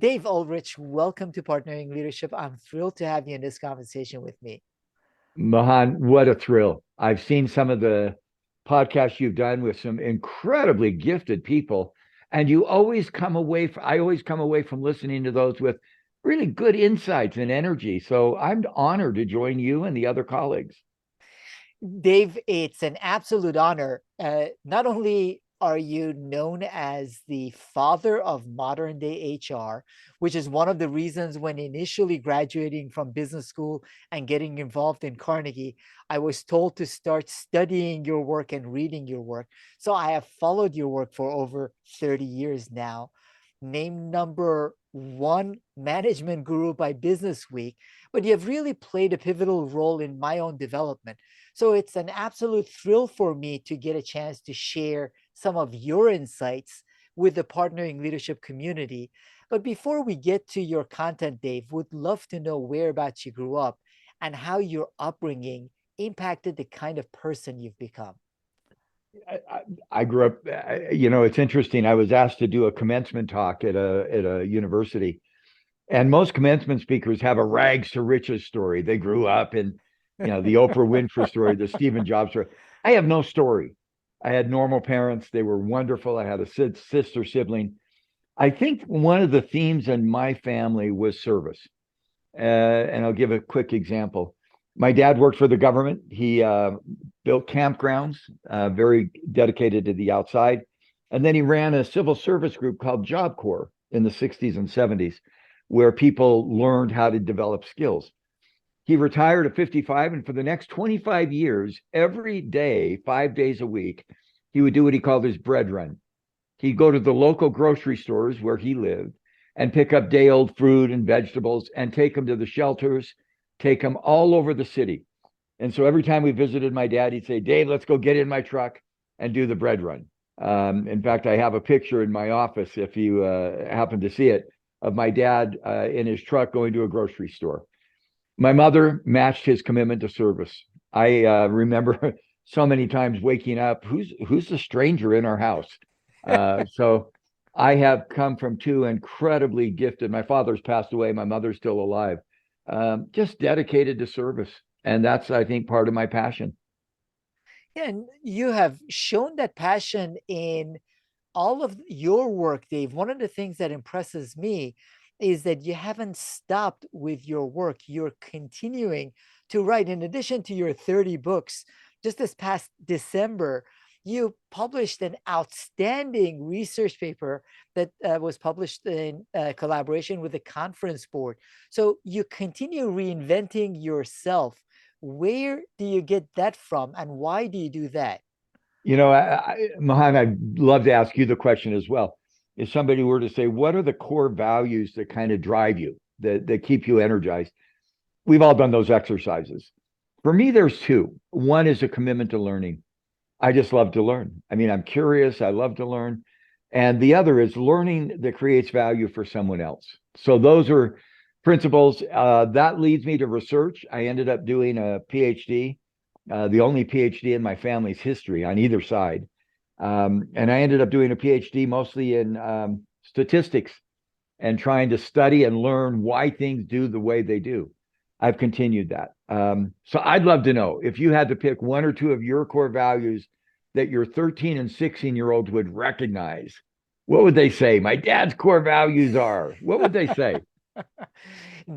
Dave Ulrich, welcome to Partnering Leadership. I'm thrilled to have you in this conversation with me. Mahan, what a thrill. I've seen some of the podcasts you've done with some incredibly gifted people, and I always come away from listening to those with really good insights and energy. So I'm honored to join you and the other colleagues. Dave, it's an absolute honor. Not only are you known as the father of modern day HR, which is one of the reasons when initially graduating from business school and getting involved in Carnegie, I was told to start studying your work and reading your work. So I have followed your work for over 30 years now. Named number one management guru by Business Week, but you have really played a pivotal role in my own development. So it's an absolute thrill for me to get a chance to share some of your insights with the partnering leadership community. But before we get to your content, Dave, would love to know whereabouts you grew up and how your upbringing impacted the kind of person you've become. I grew up, it's interesting. I was asked to do a commencement talk at a university, and most commencement speakers have a rags to riches story. They grew up in, the Oprah Winfrey story, the Stephen Jobs story. I have no story. I had normal parents. They were wonderful. I had a sister sibling. I think one of the themes in my family was service. And I'll give a quick example. My dad worked for the government. He built campgrounds, very dedicated to the outside. And then he ran a civil service group called Job Corps in the 60s and 70s, where people learned how to develop skills. He retired at 55, and for the next 25 years, every day, 5 days a week, he would do what he called his bread run. He'd go to the local grocery stores where he lived and pick up day old fruit and vegetables and take them to the shelters, take them all over the city. And so every time we visited my dad, he'd say, Dave, let's go get in my truck and do the bread run. In fact, I have a picture in my office, if you happen to see it, of my dad in his truck going to a grocery store. My mother matched his commitment to service. I remember so many times waking up, who's the stranger in our house? So I have come from two incredibly gifted. My father's passed away. My mother's still alive. Just dedicated to service. And that's, I think, part of my passion. Yeah, and you have shown that passion in all of your work, Dave. One of the things that impresses me is that you haven't stopped with your work. You're continuing to write. In addition to your 30 books, just this past December, you published an outstanding research paper that was published in collaboration with the conference board. So you continue reinventing yourself. Where do you get that from, and why do you do that? Mohan, I'd love to ask you the question as well. If somebody were to say, what are the core values that kind of drive you, that keep you energized? We've all done those exercises. For me, there's two. One is a commitment to learning. I just love to learn. I mean, I'm curious. I love to learn. And the other is learning that creates value for someone else. So those are principles. That leads me to research. I ended up doing a PhD, the only PhD in my family's history on either side. And I ended up doing a PhD mostly in statistics and trying to study and learn why things do the way they do. I've continued that. So I'd love to know if you had to pick one or two of your core values that your 13 and 16-year-olds would recognize, what would they say? My dad's core values are, what would they say?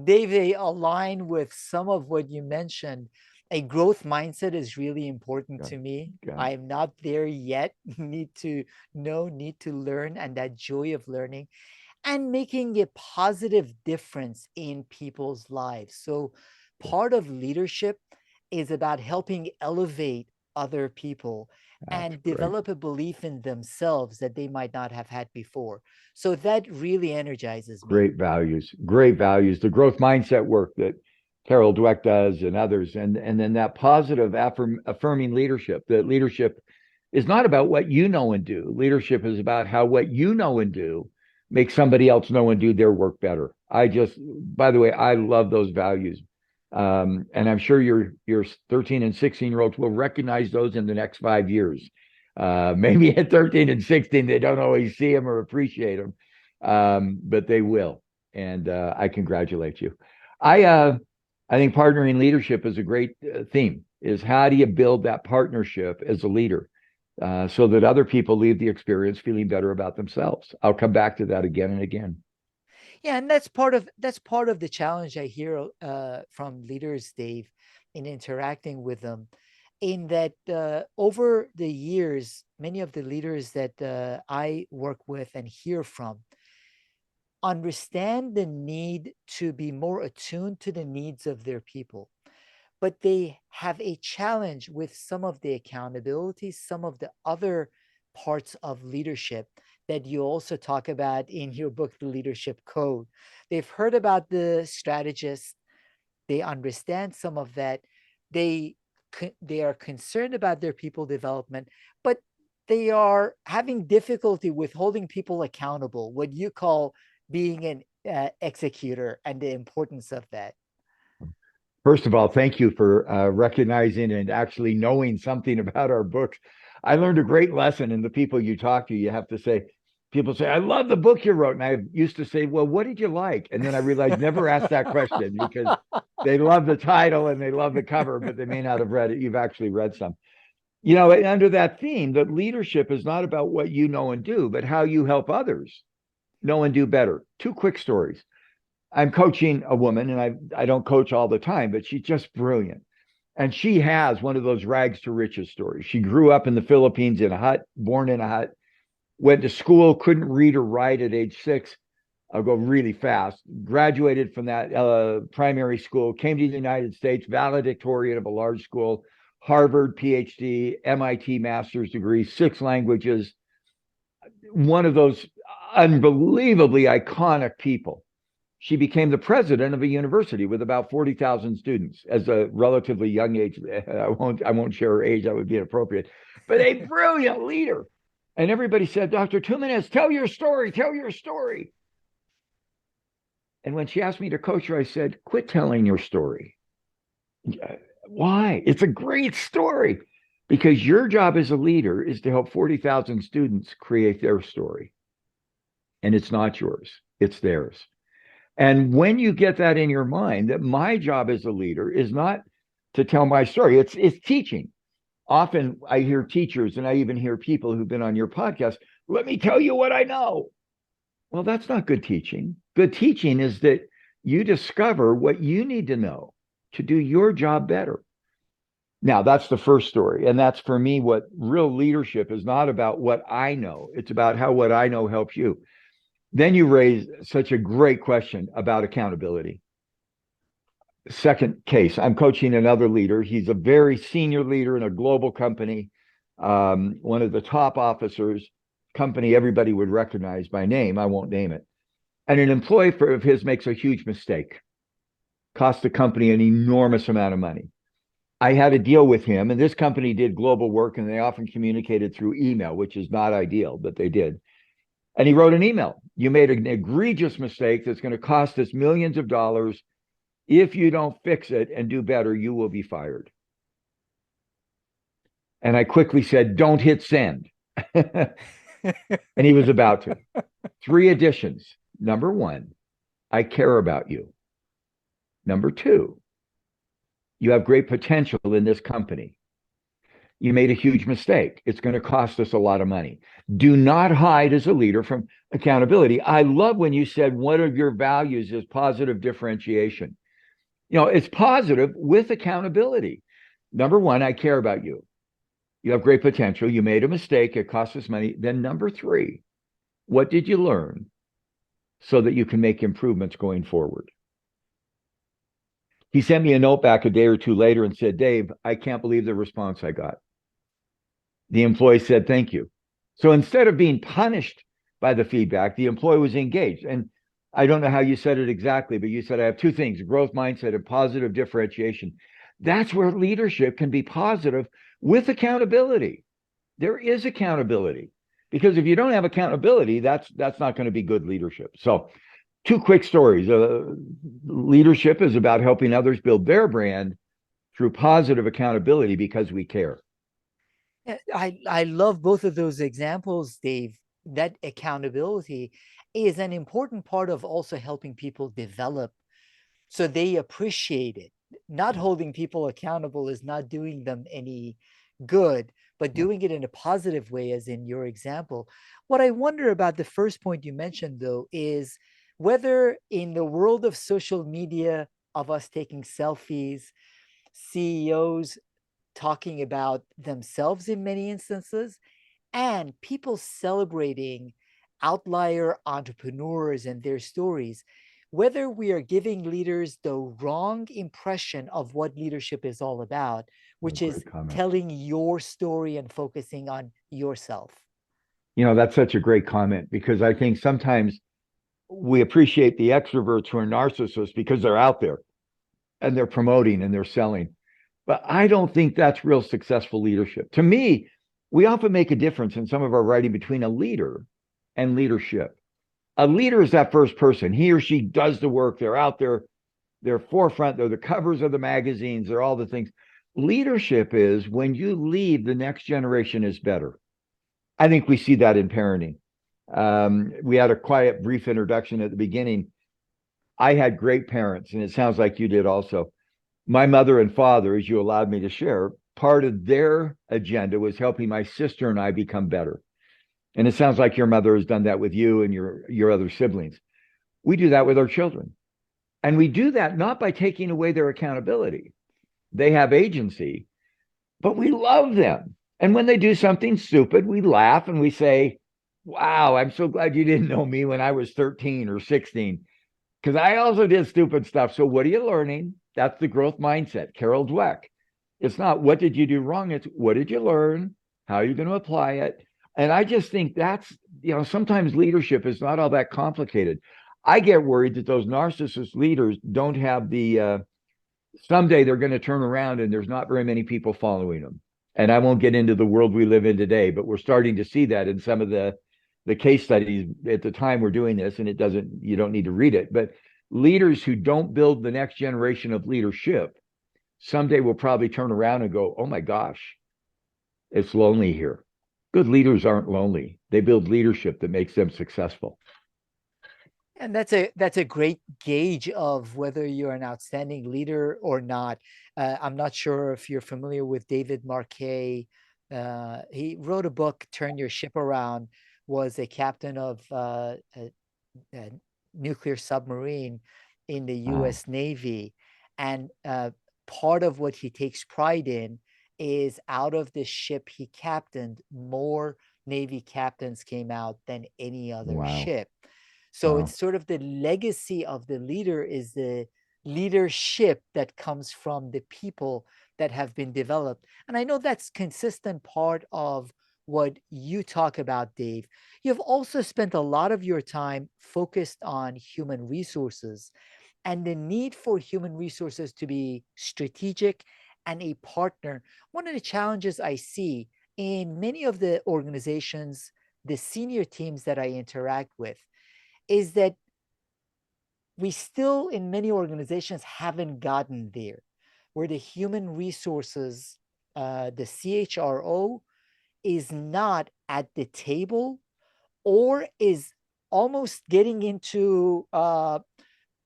Dave, they align with some of what you mentioned. A growth mindset is really important Got to it. me. Got it. I'm not there yet. Need to know, need to learn, and that joy of learning and making a positive difference in people's lives. So, part of leadership is about helping elevate other people That's and great. develop a belief in themselves that they might not have had before. So, that really energizes me. Great values. Great values. The growth mindset work that Carol Dweck does and others, and then that positive affirming leadership. That leadership is not about what you know and do. Leadership is about how what you know and do makes somebody else know and do their work better. By the way, I love those values. And I'm sure your 13 and 16-year-olds will recognize those in the next 5 years. Maybe at 13 and 16, they don't always see them or appreciate them, but they will. and I congratulate you. I think partnering leadership is a great theme. Is how do you build that partnership as a leader, so that other people leave the experience feeling better about themselves? I'll come back to that again and again. Yeah, and that's part of the challenge I hear from leaders, Dave, in interacting with them. In that, over the years, many of the leaders that I work with and hear from understand the need to be more attuned to the needs of their people, but they have a challenge with some of the accountability, some of the other parts of leadership that you also talk about in your book, The Leadership Code. They've heard about the strategist, they understand some of that, they they are concerned about their people development, but they are having difficulty with holding people accountable, what you call being an executor, and the importance of that. First of all, thank you for recognizing and actually knowing something about our books. I learned a great lesson in the people you talk to. You have to say, people say, I love the book you wrote. And I used to say, well, what did you like? And then I realized never ask that question, because they love the title and they love the cover, but they may not have read it. You've actually read some. You know, under that theme, that leadership is not about what you know and do, but how you help others know and do better. Two quick stories. I'm coaching a woman, and I don't coach all the time, but she's just brilliant. And she has one of those rags to riches stories. She grew up in the Philippines in a hut, born in a hut, went to school, couldn't read or write at age 6. I'll go really fast. Graduated from that primary school, came to the United States, valedictorian of a large school, Harvard PhD, MIT master's degree, 6 languages. One of those unbelievably iconic people. She became the president of a university with about 40,000 students as a relatively young age. I won't share her age, that would be inappropriate, but a brilliant leader. And everybody said, Dr. Tuminez, tell your story, tell your story. And when she asked me to coach her, I said, quit telling your story. Why? It's a great story, because your job as a leader is to help 40,000 students create their story. And it's not yours, it's theirs. And when you get that in your mind, that my job as a leader is not to tell my story, it's teaching. Often I hear teachers, and I even hear people who've been on your podcast, let me tell you what I know. Well, that's not good teaching. Good teaching is that you discover what you need to know to do your job better. Now, that's the first story. And that's, for me, what real leadership is not about what I know. It's about how what I know helps you. Then you raise such a great question about accountability. Second case, I'm coaching another leader. He's a very senior leader in a global company, one of the top officers, company everybody would recognize by name. I won't name it. And an employee of his makes a huge mistake, cost the company an enormous amount of money. I had to deal with him, and this company did global work, and they often communicated through email, which is not ideal, but they did. And he wrote an email. You made an egregious mistake that's going to cost us millions of dollars. If you don't fix it and do better, you will be fired. And I quickly said, don't hit send. And he was about to. 3 additions. Number 1, I care about you. Number 2, you have great potential in this company. You made a huge mistake. It's going to cost us a lot of money. Do not hide as a leader from accountability. I love when you said one of your values is positive differentiation. You know, it's positive with accountability. Number 1, I care about you. You have great potential. You made a mistake. It cost us money. Then number 3, what did you learn so that you can make improvements going forward? He sent me a note back a day or 2 later and said, Dave, I can't believe the response I got. The employee said, thank you. So instead of being punished by the feedback, the employee was engaged. And I don't know how you said it exactly, but you said, I have 2 things, growth mindset and positive differentiation. That's where leadership can be positive with accountability. There is accountability, because if you don't have accountability, that's not going to be good leadership. So 2 quick stories. Leadership is about helping others build their brand through positive accountability because we care. I love both of those examples, Dave. That accountability, is an important part of also helping people develop so they appreciate it. Not Yeah. holding people accountable is not doing them any good, but Yeah. doing it in a positive way, as in your example. What I wonder about the first point you mentioned, though, is whether in the world of social media, of us taking selfies, CEOs talking about themselves in many instances, and people celebrating outlier entrepreneurs and their stories, whether we are giving leaders the wrong impression of what leadership is all about, Oh, which is great comment. telling your story and focusing on yourself. That's such a great comment because I think sometimes we appreciate the extroverts who are narcissists because they're out there and they're promoting and they're selling. But I don't think that's real successful leadership. To me, we often make a difference in some of our writing between a leader and leadership. A leader is that first person. He or she does the work. They're out there, they're forefront, they're the covers of the magazines, they're all the things. Leadership is when you lead, the next generation is better. I think we see that in parenting. We had a quiet, brief introduction at the beginning. I had great parents, and it sounds like you did also. My mother and father, as you allowed me to share, part of their agenda was helping my sister and I become better. And it sounds like your mother has done that with you and your other siblings. We do that with our children. And we do that not by taking away their accountability. They have agency, but we love them. And when they do something stupid, we laugh and we say, wow, I'm so glad you didn't know me when I was 13 or 16, because I also did stupid stuff. So what are you learning? That's the growth mindset, Carol Dweck. It's not what did you do wrong? It's what did you learn? How are you going to apply it? And I just think sometimes leadership is not all that complicated. I get worried that those narcissist leaders don't have someday they're going to turn around and there's not very many people following them. And I won't get into the world we live in today, but we're starting to see that in some of the case studies at the time we're doing this, and you don't need to read it, but leaders who don't build the next generation of leadership someday will probably turn around and go, oh my gosh, it's lonely here. Good leaders aren't lonely. They build leadership that makes them successful. And that's a great gauge of whether you're an outstanding leader or not. I'm not sure if you're familiar with David Marquet. He wrote a book, Turn Your Ship Around, was a captain of a nuclear submarine in the Wow. US Navy. And part of what he takes pride in is out of the ship he captained, more Navy captains came out than any other Wow. ship. So Wow. it's sort of the legacy of the leader is the leadership that comes from the people that have been developed. And I know that's consistent part of what you talk about, Dave. You've also spent a lot of your time focused on human resources and the need for human resources to be strategic and a partner. One of the challenges I see in many of the organizations, the senior teams that I interact with, is that we still, in many organizations, haven't gotten there, where the human resources, the CHRO, is not at the table or is almost getting into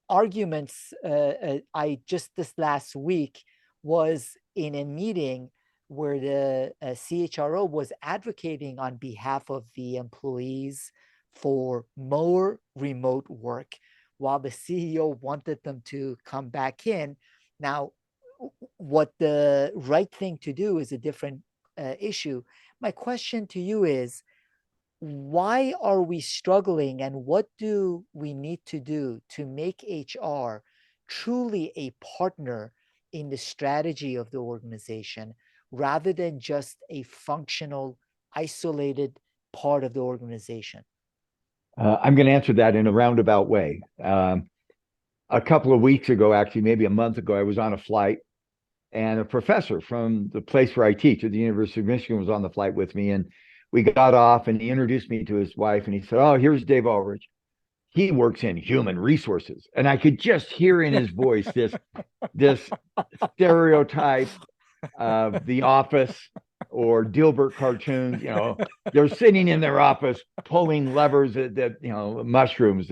arguments. I just this last week was in a meeting where the CHRO was advocating on behalf of the employees for more remote work, while the CEO wanted them to come back in. Now, what the right thing to do is a different issue. My question to you is, why are we struggling and what do we need to do to make HR truly a partner in the strategy of the organization rather than just a functional, isolated part of the organization? I'm going to answer that in a roundabout way. A couple of weeks ago, actually, maybe a month ago, I was on a flight and a professor from the place where I teach at the University of Michigan was on the flight with me. And we got off and he introduced me to his wife and he said, oh, here's Dave Ulrich. He works in human resources. And I could just hear in his voice this stereotype of the office. or Dilbert cartoons. They're sitting in their office pulling levers that mushrooms.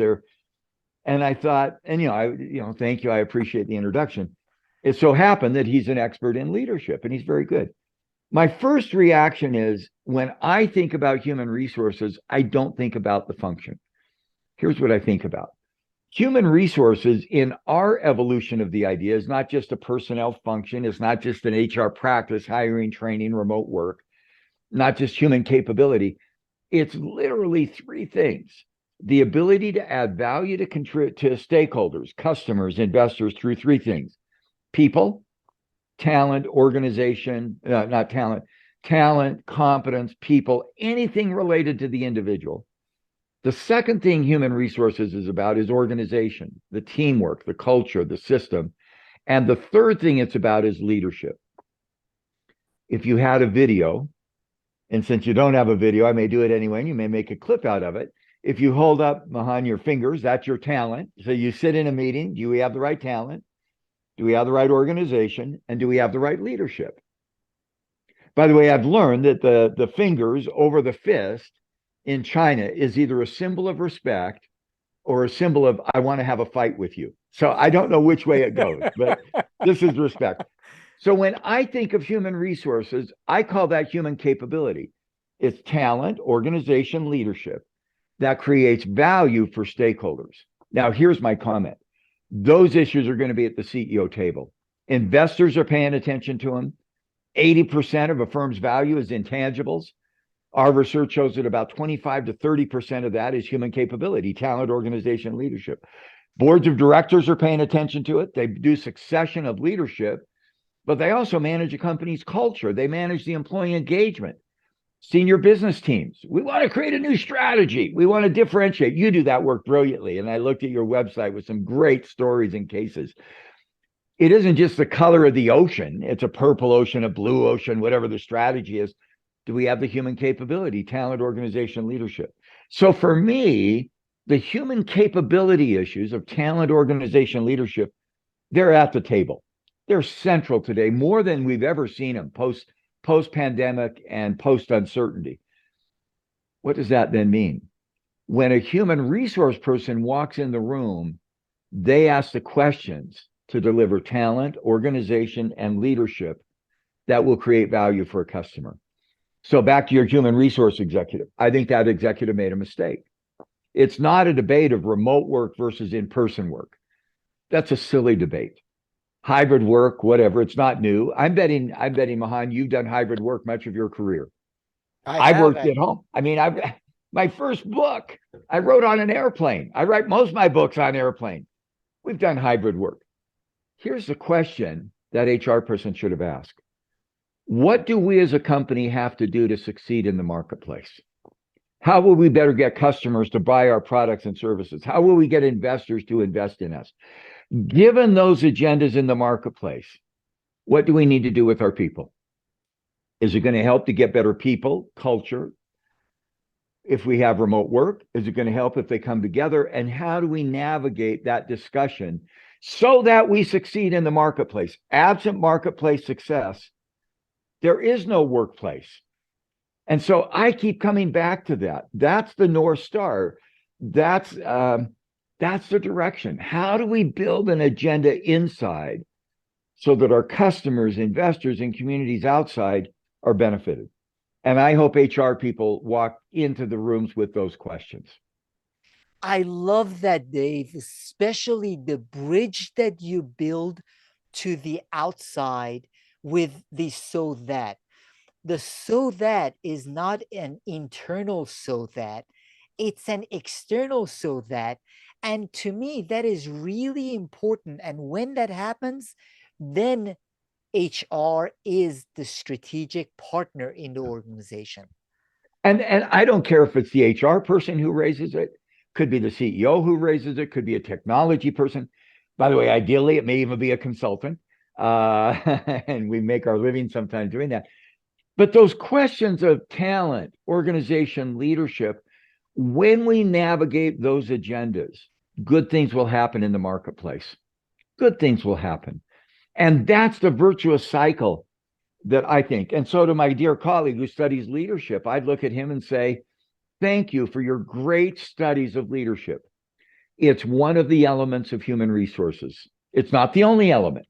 And I thought, thank you. I appreciate the introduction. It so happened that he's an expert in leadership and he's very good. My first reaction is when I think about human resources, I don't think about the function. Here's what I think about. Human resources in our evolution of the idea is not just a personnel function. It's not just an HR practice, hiring, training, remote work, not just human capability. It's literally three things. The ability to add value to stakeholders, customers, investors through three things: people, talent, organization, not talent, competence, people, anything related to the individual. The second thing human resources is about is organization, the teamwork, the culture, the system. And the third thing it's about is leadership. If you had a video, and since you don't have a video, I may do it anyway, and you may make a clip out of it. If you hold up, Mahan, your fingers, that's your talent. So you sit in a meeting. Do we have the right talent? Do we have the right organization? And do we have the right leadership? By the way, I've learned that the fingers over the fist in China is either a symbol of respect or a symbol of, I want to have a fight with you. So I don't know which way it goes, but this is respect. So when I think of human resources, I call that human capability. It's talent, organization, leadership that creates value for stakeholders. Now, here's my comment. Those issues are going to be at the CEO table. Investors are paying attention to them. 80% of a firm's value is intangibles. Our research shows that about 25 to 30% of that is human capability, talent, organization, leadership. Boards of directors are paying attention to it. They do succession of leadership, but they also manage a company's culture. They manage the employee engagement. Senior business teams. We want to create a new strategy. We want to differentiate. You do that work brilliantly. And I looked at your website with some great stories and cases. It isn't just the color of the ocean. It's a purple ocean, a blue ocean, whatever the strategy is. Do we have the human capability, talent, organization, leadership? So for me, the human capability issues of talent, organization, leadership, they're at the table. They're central today, more than we've ever seen them post-pandemic and post-uncertainty. What does that then mean? When a human resource person walks in the room, they ask the questions to deliver talent, organization, and leadership that will create value for a customer. So back to your human resource executive. I think that executive made a mistake. It's not a debate of remote work versus in-person work. That's a silly debate. Hybrid work, whatever, it's not new. I'm betting, Mahan, you've done hybrid work much of your career. I worked at home. I mean, my first book, I wrote on an airplane. I write most of my books on airplane. We've done hybrid work. Here's the question that HR person should have asked. What do we as a company have to do to succeed in the marketplace? How will we better get customers to buy our products and services? How will we get investors to invest in us? Given those agendas in the marketplace, what do we need to do with our people? Is it going to help to get better people, culture? If we have remote work, is it going to help if they come together? And how do we navigate that discussion so that we succeed in the marketplace? Absent marketplace success, there is no workplace. And so I keep coming back to that. That's the North Star. That's the direction. How do we build an agenda inside so that our customers, investors, and communities outside are benefited? And I hope HR people walk into the rooms with those questions. I love that, Dave, especially the bridge that you build to the outside with the so that. The so that is not an internal so that, it's an external so that. And to me, that is really important. And when that happens, then HR is the strategic partner in the organization. And I don't care if it's the HR person who raises it, could be the CEO who raises it, could be a technology person. By the way, ideally, it may even be a consultant. And we make our living sometimes doing that. But those questions of talent, organization, leadership, when we navigate those agendas, good things will happen in the marketplace. Good things will happen. And that's the virtuous cycle that I think. And so to my dear colleague who studies leadership, I'd look at him and say, thank you for your great studies of leadership. It's one of the elements of human resources. It's not the only element,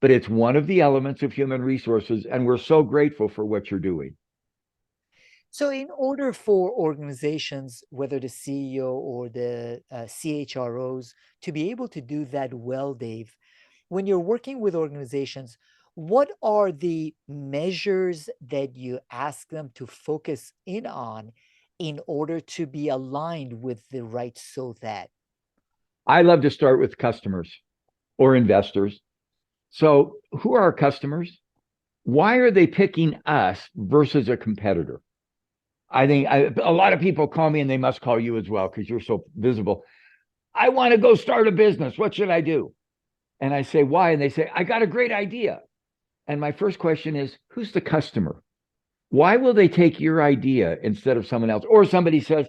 but it's one of the elements of human resources. And we're so grateful for what you're doing. So, in order for organizations, whether the CEO or the CHROs, to be able to do that well, Dave, when you're working with organizations, what are the measures that you ask them to focus in on in order to be aligned with the right so that? I love to start with customers or investors. So, who are our customers? Why are they picking us versus a competitor? I think a lot of people call me, and they must call you as well because you're so visible. I want to go start a business. What should I do? And I say, why? And they say, I got a great idea. And my first question is, who's the customer? Why will they take your idea instead of someone else? Or somebody says,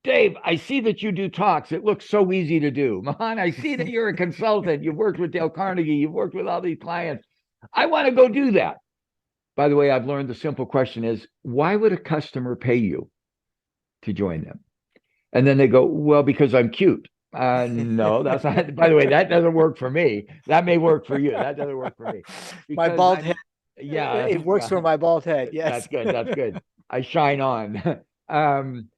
Dave, I see that you do talks. It looks so easy to do. Mahan, I see that you're a consultant. You've worked with Dale Carnegie. You've worked with all these clients. I want to go do that. By the way, I've learned the simple question is, why would a customer pay you to join them? And then they go, well, because I'm cute. No, that's not. By the way, that doesn't work for me. That may work for you. That doesn't work for me. My Because bald head. yeah, It works for my bald head. that's Yes. good. That's good. I shine on. um,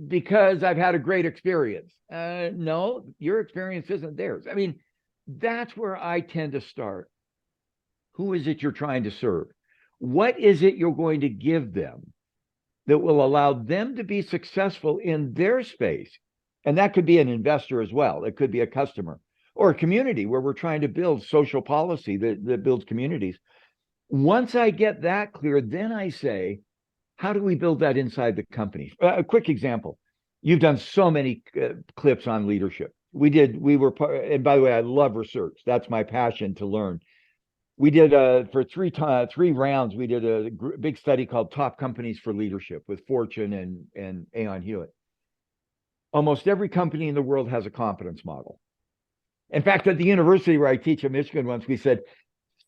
because I've had a great experience. No, your experience isn't theirs. I mean, that's where I tend to start. Who is it you're trying to serve? What is it you're going to give them that will allow them to be successful in their space? And that could be an investor as well. It could be a customer or a community where we're trying to build social policy that builds communities. Once I get that clear, then I say, how do we build that inside the company? A quick example. You've done so many clips on leadership. We were, and by the way, I love research. That's my passion to learn. We did for three rounds. We did a big study called Top Companies for Leadership with Fortune and Aon Hewitt. Almost every company in the world has a competence model. In fact, at the university where I teach in Michigan once, we said,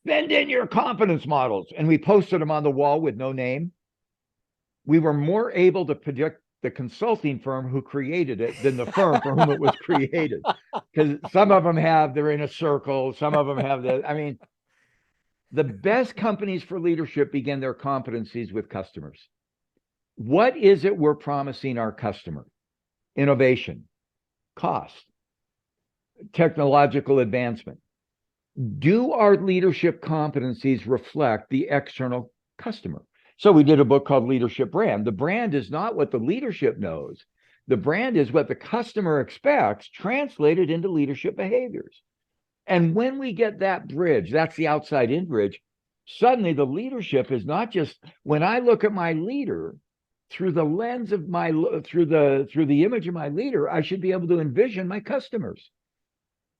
send in your competence models. And we posted them on the wall with no name. We were more able to predict the consulting firm who created it than the firm for whom it was created. Because some of them they're in a circle. Some of them have I mean, the best companies for leadership begin their competencies with customers. What is it we're promising our customer? Innovation, cost, technological advancement. Do our leadership competencies reflect the external customer? So we did a book called Leadership Brand. The brand is not what the leadership knows. The brand is what the customer expects translated into leadership behaviors. And when we get that bridge, that's the outside in bridge, suddenly the leadership is not just when I look at my leader through the lens of through the image of my leader, I should be able to envision my customers.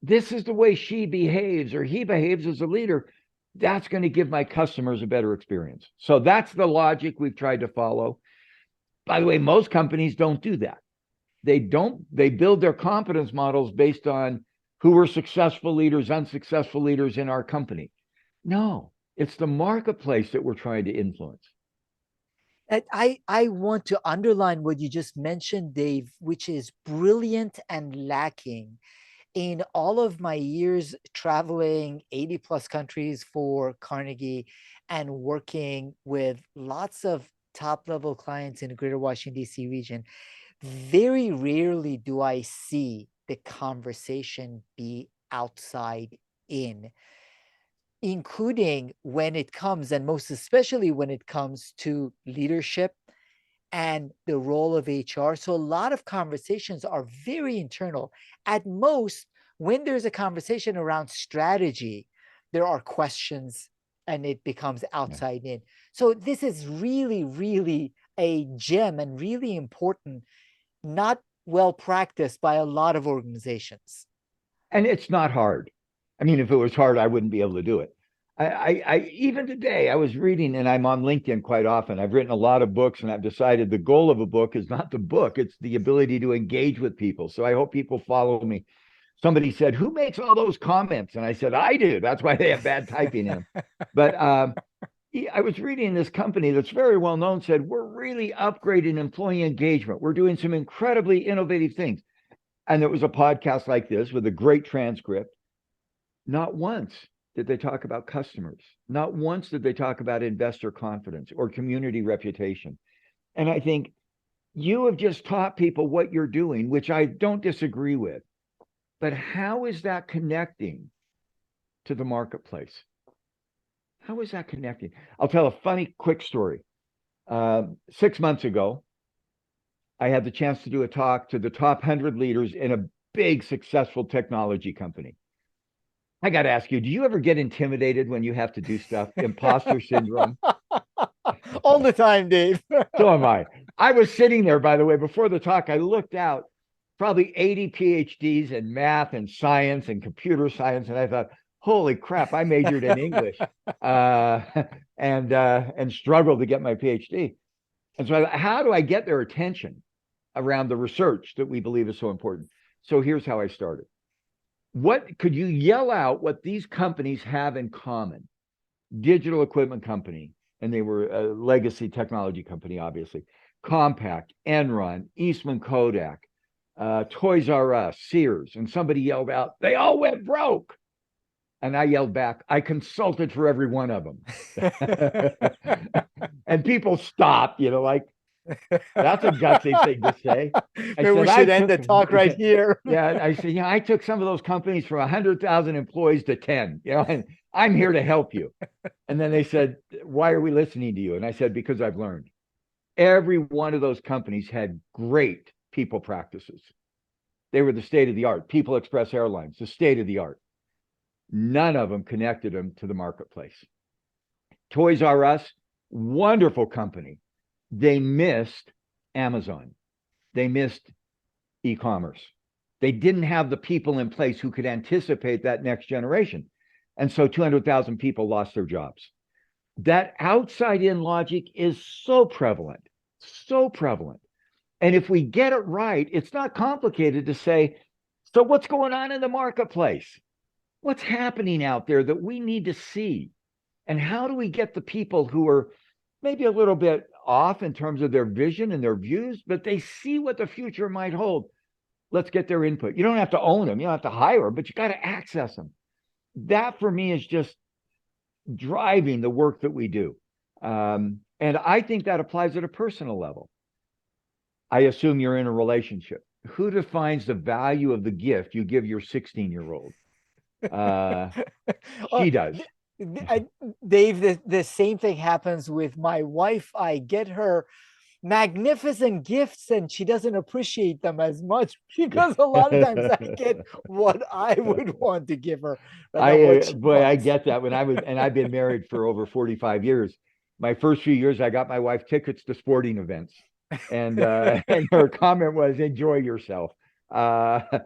This is the way she behaves or he behaves as a leader. That's going to give my customers a better experience. So that's the logic we've tried to follow. By the way, most companies don't do that. They build their competence models based on who were successful leaders, unsuccessful leaders in our company. No, it's the marketplace that we're trying to influence. And I want to underline what you just mentioned, Dave, which is brilliant and lacking in all of my years traveling 80 plus countries for Carnegie and working with lots of top level clients in the greater Washington, D.C. region. Very rarely do I see the conversation be outside in, including when it comes, and most especially when it comes to leadership and the role of HR. So a lot of conversations are very internal. At most, when there's a conversation around strategy, there are questions and it becomes outside in. So this is really, really a gem and really important, not well practiced by a lot of organizations. And it's not hard. I mean, if it was hard, I wouldn't be able to do it. I even today, I was reading, and I'm on LinkedIn quite often. I've written a lot of books, and I've decided the goal of a book is not the book, it's the ability to engage with people. So I hope people follow me. Somebody said, who makes all those comments? And I said, I do. That's why they have bad typing in them. But I was reading this company that's very well known said, we're really upgrading employee engagement. We're doing some incredibly innovative things. And there was a podcast like this with a great transcript. Not once did they talk about customers. Not once did they talk about investor confidence or community reputation. And I think you have just taught people what you're doing, which I don't disagree with. But how is that connecting to the marketplace? How is that connecting? I'll tell a funny, quick story. 6 months ago, I had the chance to do a talk to the top 100 leaders in a big, successful technology company. I got to ask you, do you ever get intimidated when you have to do stuff? Imposter syndrome? All the time, Dave. So am I. I was sitting there, by the way, before the talk, I looked out, probably 80 PhDs in math and science and computer science. And I thought, holy crap, I majored in English and struggled to get my PhD. And so I thought, how do I get their attention around the research that we believe is so important? So here's how I started. What could you yell out what these companies have in common? Digital equipment company, and they were a legacy technology company, obviously. Compaq, Enron, Eastman Kodak, Toys R Us, Sears, and somebody yelled out, they all went broke. And I yelled back, I consulted for every one of them. And people stopped, like, that's a gutsy thing to say. Maybe we should end the talk right here. Yeah, I said, I took some of those companies from 100,000 employees to 10, and I'm here to help you. And then they said, why are we listening to you? And I said, because I've learned. Every one of those companies had great people practices. They were the state of the art. People Express Airlines, the state of the art. None of them connected them to the marketplace. Toys R Us, wonderful company. They missed Amazon. They missed e-commerce. They didn't have the people in place who could anticipate that next generation. And so 200,000 people lost their jobs. That outside-in logic is so prevalent, so prevalent. And if we get it right, it's not complicated to say, so what's going on in the marketplace? What's happening out there that we need to see? And how do we get the people who are maybe a little bit off in terms of their vision and their views, but they see what the future might hold? Let's get their input. You don't have to own them. You don't have to hire them, but you got to access them. That for me is just driving the work that we do. And I think that applies at a personal level. I assume you're in a relationship. Who defines the value of the gift you give your 16-year-old? She does. Dave, the same thing happens with my wife. I get her magnificent gifts and she doesn't appreciate them as much because a lot of times I get what I would want to give her. I get that. I've been married for over 45 years. My first few years, I got my wife tickets to sporting events. And her comment was, enjoy yourself. The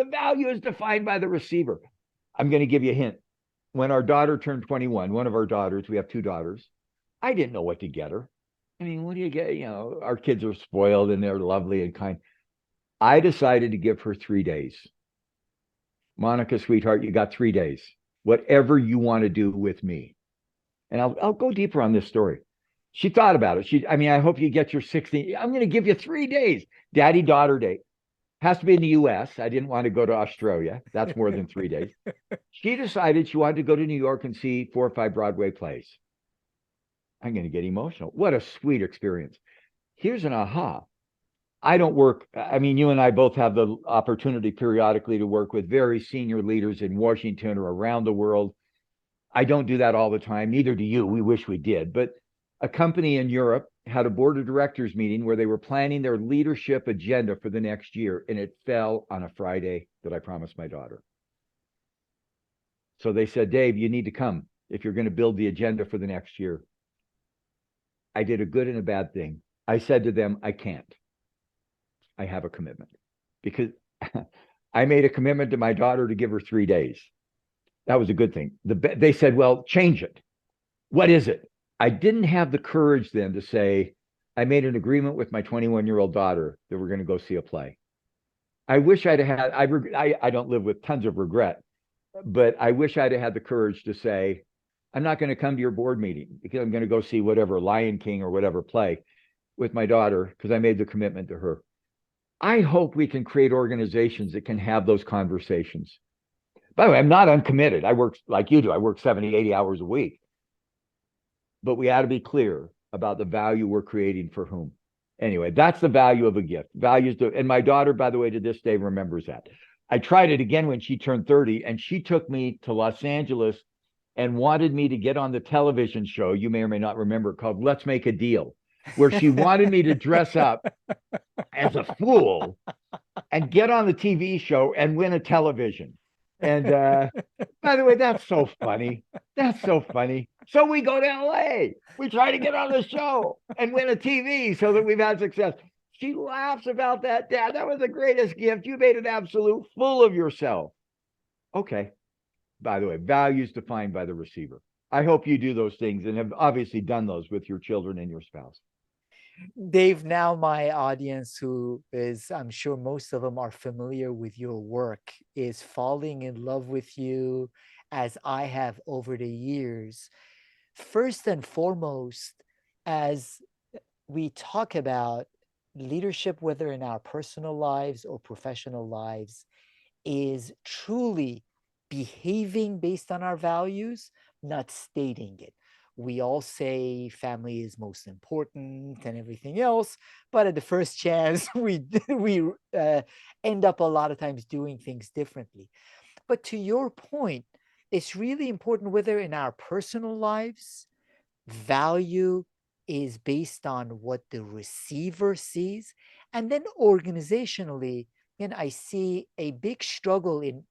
value is defined by the receiver. I'm going to give you a hint. When our daughter turned 21, one of our daughters, we have two daughters, I didn't know what to get her. I mean, what do you get? Our kids are spoiled and they're lovely and kind. I decided to give her 3 days. Monica, sweetheart, you got 3 days. Whatever you want to do with me. And I'll go deeper on this story. She thought about it. I hope you get your 16. I'm going to give you 3 days. Daddy-daughter date. Has to be in the US. I didn't want to go to Australia. That's more than 3 days. She decided she wanted to go to New York and see 4 or 5 Broadway plays. I'm going to get emotional. What a sweet experience. Here's an aha. I don't work. You and I both have the opportunity periodically to work with very senior leaders in Washington or around the world. I don't do that all the time. Neither do you. We wish we did. But a company in Europe had a board of directors meeting where they were planning their leadership agenda for the next year, and it fell on a Friday that I promised my daughter. So they said, Dave, you need to come if you're going to build the agenda for the next year. I did a good and a bad thing. I said to them, I can't. I have a commitment because I made a commitment to my daughter to give her 3 days. That was a good thing. They said, well, change it. What is it? I didn't have the courage then to say, I made an agreement with my 21-year-old daughter that we're going to go see a play. I wish I'd had, I don't live with tons of regret, but I wish I'd had the courage to say, I'm not going to come to your board meeting because I'm going to go see whatever Lion King or whatever play with my daughter because I made the commitment to her. I hope we can create organizations that can have those conversations. By the way, I'm not uncommitted. I work like you do. I work 70, 80 hours a week. But we ought to be clear about the value we're creating for whom. Anyway, that's the value of a gift. Values to, and my daughter, by the way, to this day remembers that. I tried it again when she turned 30, and she took me to Los Angeles and wanted me to get on the television show, you may or may not remember, called Let's Make a Deal, where she wanted me to dress up as a fool and get on the TV show and win a television. And by the way, that's so funny. That's so funny. So we go to LA. We try to get on the show and win a TV so that we've had success. She laughs about that. Dad, that was the greatest gift. You made an absolute fool of yourself. Okay. By the way, values defined by the receiver. I hope you do those things and have obviously done those with your children and your spouse. Dave, now my audience, who is, I'm sure most of them are familiar with your work, is falling in love with you as I have over the years. First and foremost, as we talk about leadership, whether in our personal lives or professional lives, is truly behaving based on our values, not stating it. We all say family is most important and everything else, but at the first chance, we end up a lot of times doing things differently. But to your point, it's really important whether in our personal lives, value is based on what the receiver sees, and then organizationally, and I see a big struggle in.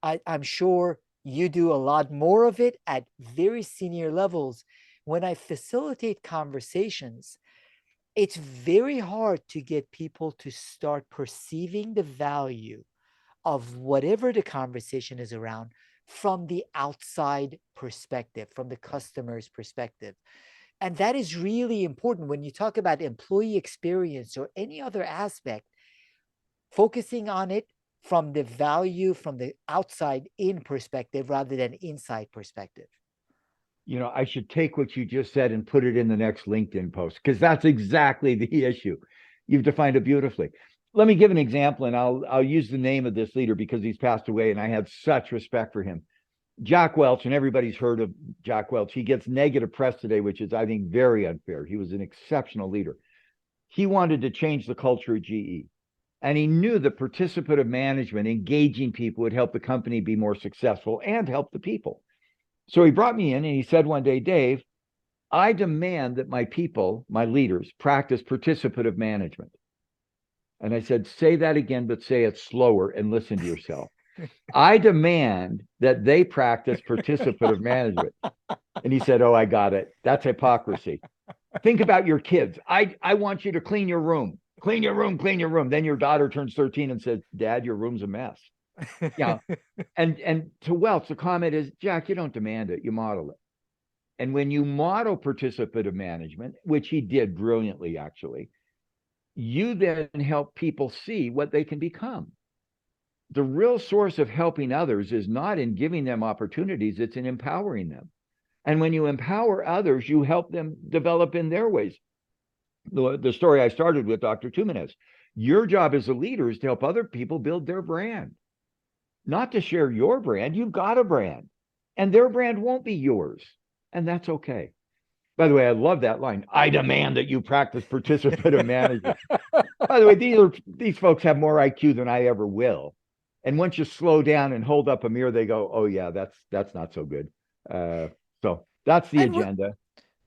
I'm sure you do a lot more of it at very senior levels. When I facilitate conversations, it's very hard to get people to start perceiving the value of whatever the conversation is around from the outside perspective, from the customer's perspective. And that is really important when you talk about employee experience or any other aspect, focusing on it from the value from the outside in perspective rather than inside perspective. You know, I should take what you just said and put it in the next LinkedIn post because that's exactly the issue. You've defined it beautifully. Let me give an example, and I'll use the name of this leader because he's passed away, and I have such respect for him. Jack Welch, and everybody's heard of Jack Welch. He gets negative press today, which is, I think, very unfair. He was an exceptional leader. He wanted to change the culture at GE. And he knew that participative management, engaging people, would help the company be more successful and help the people. So he brought me in and he said one day, Dave, I demand that my people, my leaders, practice participative management. And I said, say that again, but say it slower and listen to yourself. I demand that they practice participative management. And he said, oh, I got it. That's hypocrisy. Think about your kids. I want you to clean your room. Clean your room, clean your room. Then your daughter turns 13 and says, Dad, your room's a mess. Yeah. And to Welch, the comment is, Jack, you don't demand it, you model it. And when you model participative management, which he did brilliantly, actually, you then help people see what they can become. The real source of helping others is not in giving them opportunities, it's in empowering them. And when you empower others, you help them develop in their ways. The story I started with, Dr. Tuminez, your job as a leader is to help other people build their brand, not to share your brand. You've got a brand, and their brand won't be yours, and that's okay. By the way, I love that line. I demand that you practice participative management. By the way, these folks have more IQ than I ever will. And once you slow down and hold up a mirror, they go, oh, yeah, that's not so good. So that's the agenda.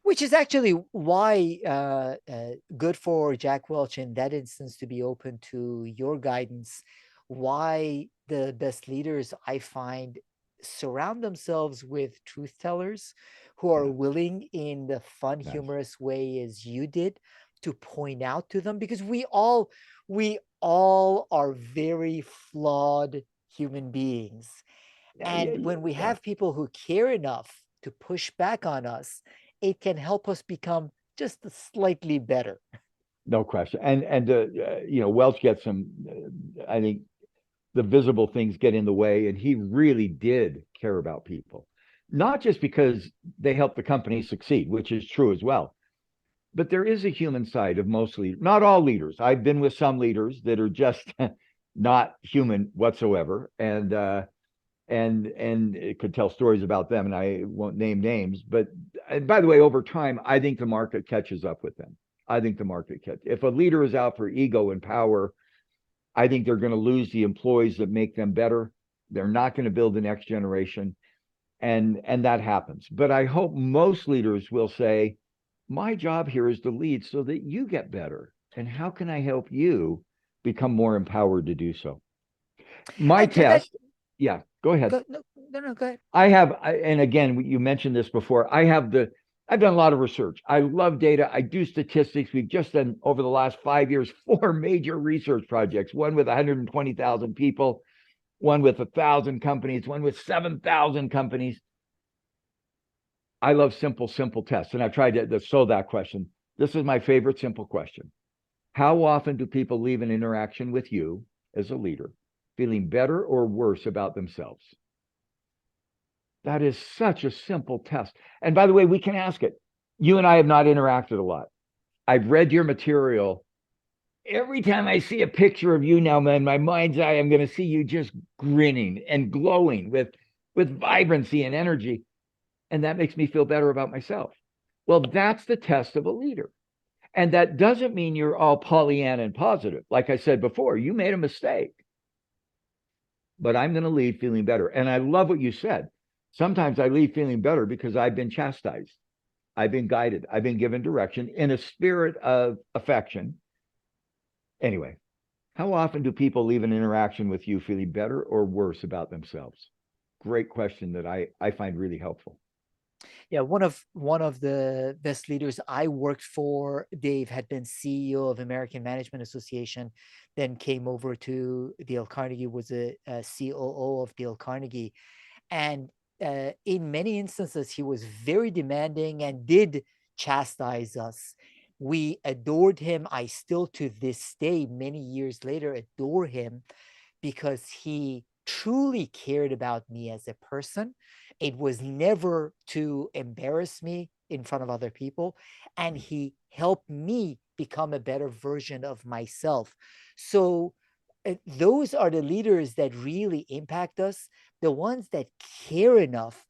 Which is actually why good for Jack Welch in that instance to be open to your guidance. Why the best leaders I find surround themselves with truth tellers who are willing in the fun, humorous way as you did to point out to them, because we all are very flawed human beings. And when we have people who care enough to push back on us, it can help us become just slightly better. No question. And Welch gets some, I think the visible things get in the way, and he really did care about people. not just because they help the company succeed, which is true as well, but there is a human side of most leaders, not all leaders. I've been with some leaders that are just not human whatsoever. And it could tell stories about them, and I won't name names. But by the way, over time, I think the market catches up with them. I think the market catch. If a leader is out for ego and power, I think they're going to lose the employees that make them better. They're not going to build the next generation, and that happens. But I hope most leaders will say, my job here is to lead so that you get better. And how can I help you become more empowered to do so? My And that test, yeah, go ahead. go no no no go ahead. And again, you mentioned this before. I've done a lot of research. I love data. I do statistics. We've just done over the last 5 years 4 major research projects. One with 120,000 people, one with 1,000 companies, one with 7,000 companies. I love simple tests, and I've tried to solve that question. This is my favorite simple question: how often do people leave an interaction with you as a leader feeling better or worse about themselves? That is such a simple test. And by the way, we can ask it. You and I have not interacted a lot. I've read your material. Every time I see a picture of you now, man, my mind's eye, I'm going to see you just grinning and glowing with vibrancy and energy. And that makes me feel better about myself. Well, that's the test of a leader. And that doesn't mean you're all Pollyanna and positive. Like I said before, you made a mistake, but I'm going to leave feeling better. And I love what you said. Sometimes I leave feeling better because I've been chastised. I've been guided. I've been given direction in a spirit of affection. Anyway, how often do people leave an interaction with you feeling better or worse about themselves? Great question that I find really helpful. Yeah, one of the best leaders I worked for, Dave, had been CEO of American Management Association, then came over to Dale Carnegie, was a COO of Dale Carnegie. And in many instances, he was very demanding and did chastise us. We adored him. I still, to this day, many years later, adore him because he truly cared about me as a person. It was never to embarrass me in front of other people. And he helped me become a better version of myself. So, those are the leaders that really impact us, the ones that care enough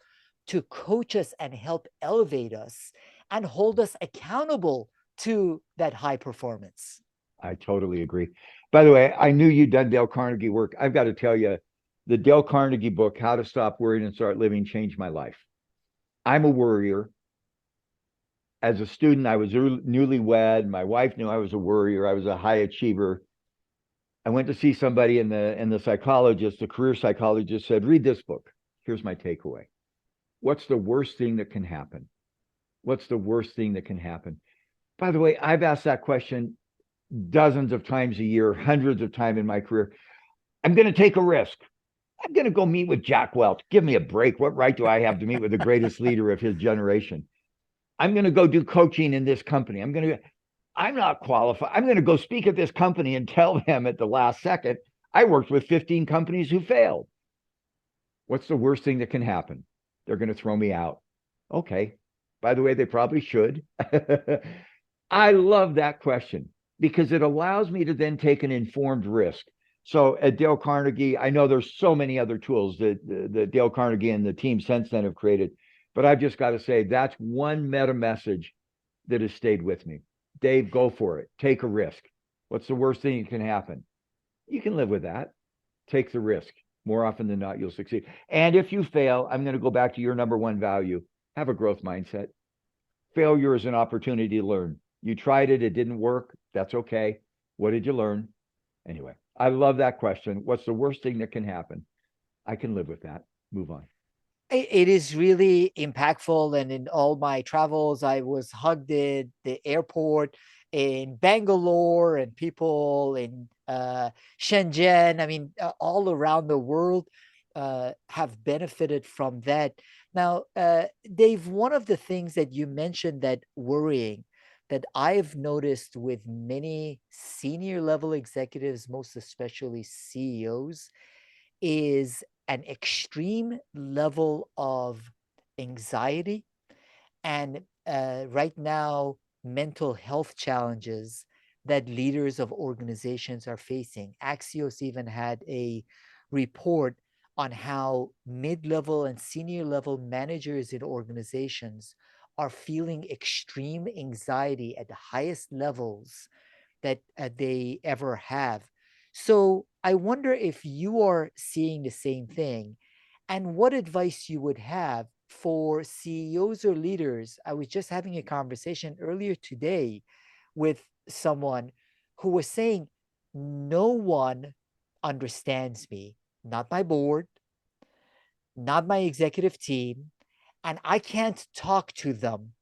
to coach us and help elevate us and hold us accountable to that high performance. I totally agree. By the way, I knew you'd done Dale Carnegie work. I've got to tell you, the Dale Carnegie book, How to Stop Worrying and Start Living, changed my life. I'm a worrier. As a student, I was newlywed. My wife knew I was a worrier. I was a high achiever. I went to see somebody, and the psychologist, the career psychologist, said, read this book. Here's my takeaway. What's the worst thing that can happen? What's the worst thing that can happen? By the way, I've asked that question dozens of times a year, hundreds of times in my career. I'm going to take a risk. I'm going to go meet with Jack Welch. Give me a break. What right do I have to meet with the greatest leader of his generation? I'm going to go do coaching in this company. I'm not qualified. I'm going to go speak at this company and tell them at the last second, I worked with 15 companies who failed. What's the worst thing that can happen? They're going to throw me out. Okay. By the way, they probably should. I love that question because it allows me to then take an informed risk. So at Dale Carnegie, I know there's so many other tools that Dale Carnegie and the team since then have created, but I've just got to say that's one meta message that has stayed with me. Dave, go for it. Take a risk. What's the worst thing that can happen? You can live with that. Take the risk. More often than not, you'll succeed. And if you fail, I'm going to go back to your number one value. Have a growth mindset. Failure is an opportunity to learn. You tried it, it didn't work. That's okay. What did you learn? Anyway, I love that question. What's the worst thing that can happen? I can live with that. Move on. It is really impactful. And in all my travels, I was hugged at the airport in Bangalore and people in Shenzhen. I mean, all around the world have benefited from that. Now, Dave, one of the things that you mentioned, that worrying, that I've noticed with many senior level executives, most especially CEOs, is an extreme level of anxiety, and right now, mental health challenges that leaders of organizations are facing. Axios even had a report on how mid level and senior level managers in organizations are feeling extreme anxiety at the highest levels that they ever have. So I wonder if you are seeing the same thing and what advice you would have for CEOs or leaders. I was just having a conversation earlier today with someone who was saying, no one understands me, not my board, not my executive team, and I can't talk to them.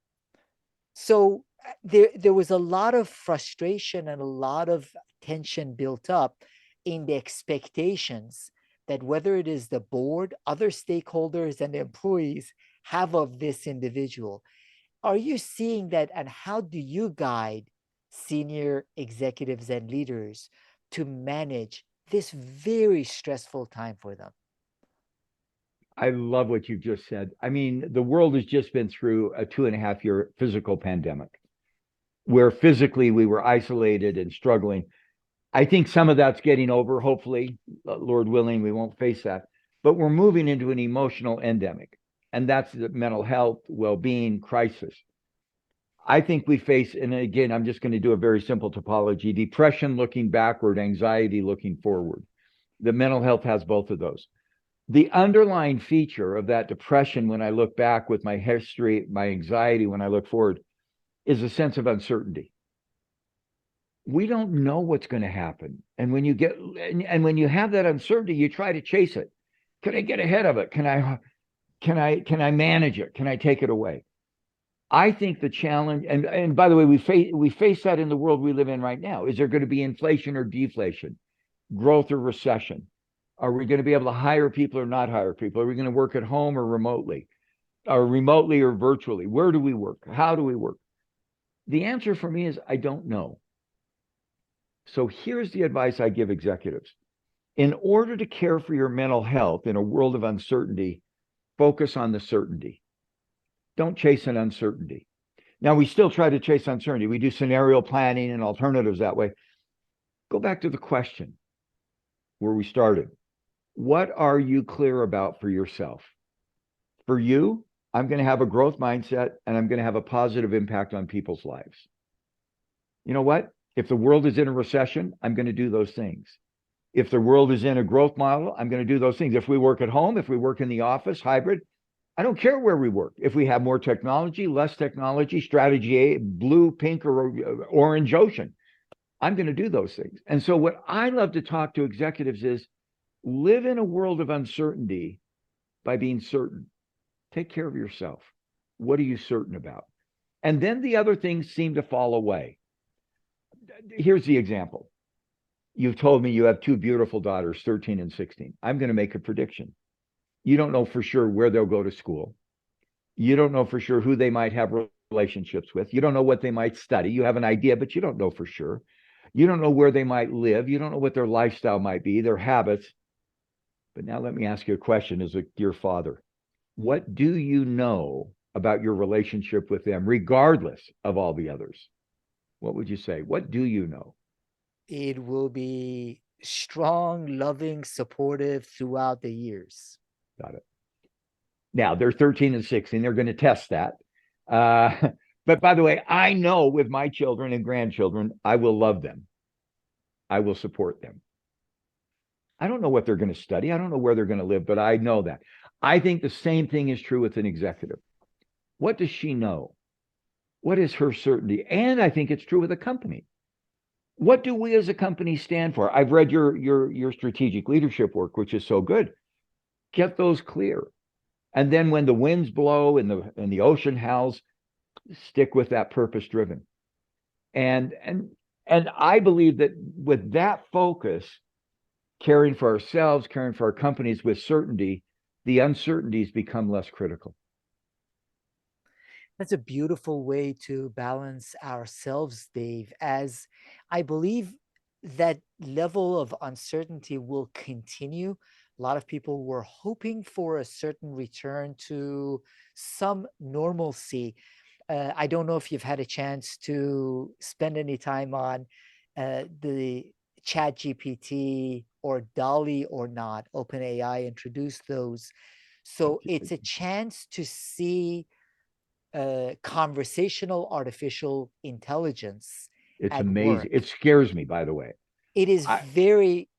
So there was a lot of frustration and a lot of tension built up in the expectations that whether it is the board, other stakeholders, and the employees have of this individual. Are you seeing that, and how do you guide senior executives and leaders to manage this very stressful time for them? I love what you've just said. I mean, the world has just been through a 2.5 year physical pandemic where physically we were isolated and struggling. I think some of that's getting over. Hopefully, Lord willing, we won't face that. But we're moving into an emotional endemic, and that's the mental health, well being crisis. I think we face, and again, I'm just going to do a very simple topology: depression looking backward, anxiety looking forward. The mental health has both of those. The underlying feature of that depression, when I look back with my history, my anxiety, when I look forward, is a sense of uncertainty. We don't know what's going to happen. And when you get, and when you have that uncertainty, you try to chase it. Can I get ahead of it? Can I manage it? Can I take it away? I think the challenge, and by the way, we face that in the world we live in right now. Is there going to be inflation or deflation, growth or recession? Are we going to be able to hire people or not hire people? Are we going to work at home or remotely, or virtually? Where do we work? How do we work? The answer for me is I don't know. So here's the advice I give executives. In order to care for your mental health in a world of uncertainty, focus on the certainty. Don't chase an uncertainty. Now, we still try to chase uncertainty. We do scenario planning and alternatives that way. Go back to the question where we started. What are you clear about for yourself? For you, I'm going to have a growth mindset and I'm going to have a positive impact on people's lives. You know what? If the world is in a recession, I'm going to do those things. If the world is in a growth model, I'm going to do those things. If we work at home, if we work in the office, hybrid, I don't care where we work. If we have more technology, less technology, strategy A, blue, pink, or orange ocean, I'm going to do those things. And so what I love to talk to executives is live in a world of uncertainty by being certain. Take care of yourself. What are you certain about? And then the other things seem to fall away. Here's the example. You've told me you have two beautiful daughters, 13 and 16. I'm going to make a prediction. You don't know for sure where they'll go to school. You don't know for sure who they might have relationships with. You don't know what they might study. You have an idea, but you don't know for sure. You don't know where they might live. You don't know what their lifestyle might be, their habits. But now let me ask you a question as a dear father. What do you know about your relationship with them, regardless of all the others? What would you say? What do you know? It will be strong, loving, supportive throughout the years. Got it. Now they're 13 and 16. They're going to test that. Uh, but by the way, I know with my children and grandchildren, I will love them. I will support them. I don't know what they're going to study. I don't know where they're going to live, but I know that. I think the same thing is true with an executive. What does she know? What is her certainty? And I think it's true with a company. What do we as a company stand for? I've read your strategic leadership work, which is so good. Get those clear. And then when the winds blow and the ocean howls, stick with that purpose driven. And I believe that with that focus, caring for ourselves, caring for our companies with certainty, the uncertainties become less critical. That's a beautiful way to balance ourselves, Dave, as I believe that level of uncertainty will continue A lot of people were hoping for a certain return to some normalcy. I don't know if you've had a chance to spend any time on the Chat GPT or Dolly or not. OpenAI introduced those. So it's a chance to see conversational artificial intelligence It's at amazing. work. It scares me, by the way. It is I, very,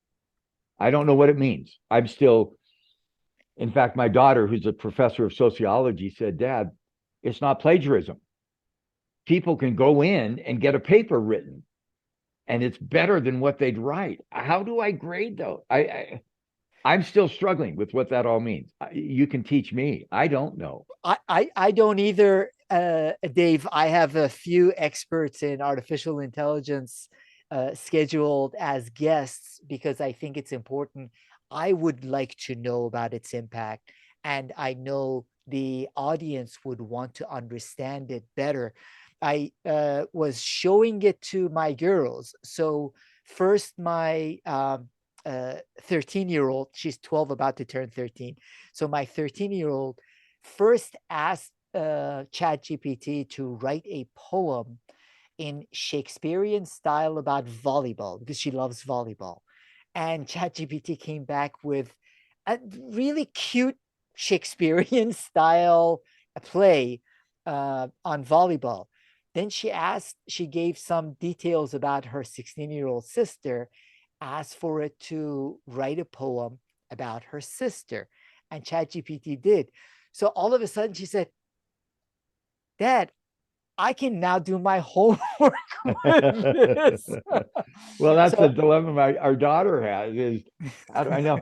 I don't know what it means. I'm still, in fact, my daughter, who's a professor of sociology, said, Dad, it's not plagiarism. People can go in and get a paper written, and it's better than what they'd write. How do I grade though? I'm still struggling with what that all means. You can teach me. I don't know. I don't either, Dave. I have a few experts in artificial intelligence scheduled as guests because I think it's important. I would like to know about its impact, and I know the audience would want to understand it better. I was showing it to my girls. So first, my 13-year-old, she's 12, about to turn 13. So my 13-year-old first asked ChatGPT to write a poem in Shakespearean style about volleyball because she loves volleyball. And ChatGPT came back with a really cute Shakespearean style play on volleyball. Then she gave some details about her 16-year-old sister, asked for it to write a poem about her sister. And ChatGPT did. So all of a sudden she said, Dad, I can now do my homework with this. Well, that's the So dilemma our daughter has is, how do I know?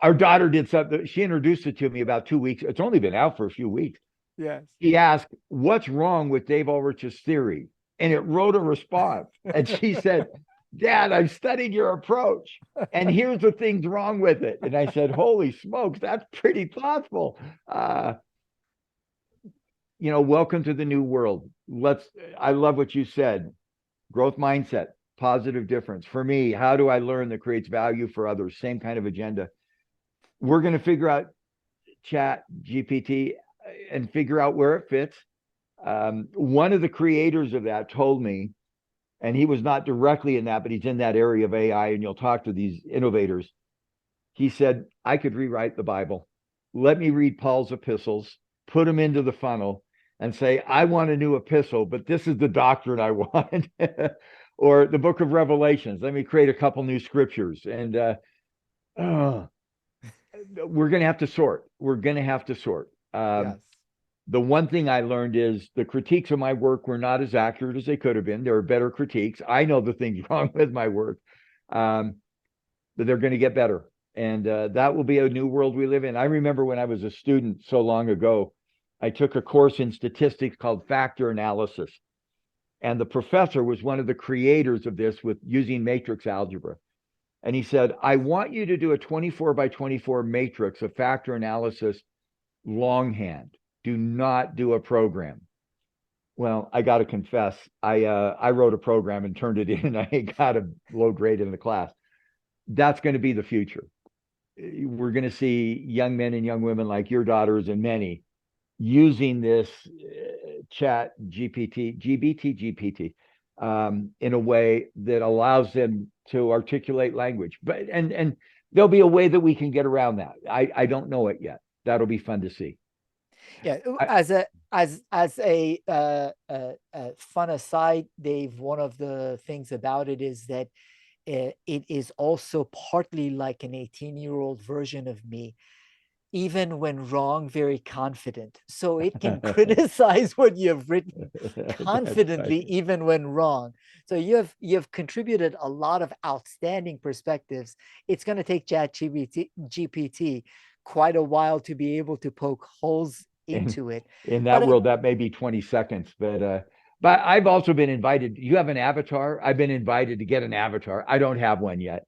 Our daughter did something. She introduced it to me about 2 weeks. It's only been out for a few weeks. yes. He asked, what's wrong with Dave Ulrich's theory? And it wrote a response. And she said, Dad, I've studied your approach. And here's the things wrong with it. And I said, holy smokes, that's pretty thoughtful. Welcome to the new world. I love what you said. Growth mindset, positive difference. For me, how do I learn that creates value for others? Same kind of agenda. We're going to figure out Chat GPT and figure out where it fits. One of the creators of that told me, and he was not directly in that, but he's in that area of AI, and you'll talk to these innovators. He said, I could rewrite the Bible. Let me read Paul's epistles, put them into the funnel, and say, I want a new epistle, but this is the doctrine I want. Or the book of Revelations. Let me create a couple new scriptures. And we're going to have to sort. We're going to have to sort. Yes. The one thing I learned is the critiques of my work were not as accurate as they could have been. There are better critiques. I know the things wrong with my work, but they're going to get better. And that will be a new world we live in. I remember when I was a student so long ago, I took a course in statistics called factor analysis. And the professor was one of the creators of this with using matrix algebra. And he said, I want you to do a 24 by 24 matrix of factor analysis longhand. Do not do a program. Well, I got to confess, I wrote a program and turned it in. And I got a low grade in the class. That's going to be the future. We're going to see young men and young women like your daughters and many using this Chat GPT in a way that allows them to articulate language. But and there'll be a way that we can get around that. I don't know it yet. That'll be fun to see. Yeah. I, As a fun aside, Dave, one of the things about it is that it is also partly like an 18-year-old version of me, even when wrong, very confident. So it can criticize what you have written confidently, right. even when wrong. So you have contributed a lot of outstanding perspectives. It's going to take GPT quite a while to be able to poke holes in into it. in But that world, that may be 20 seconds. But I've also been invited. You have an avatar. I've been invited to get an avatar. I don't have one yet.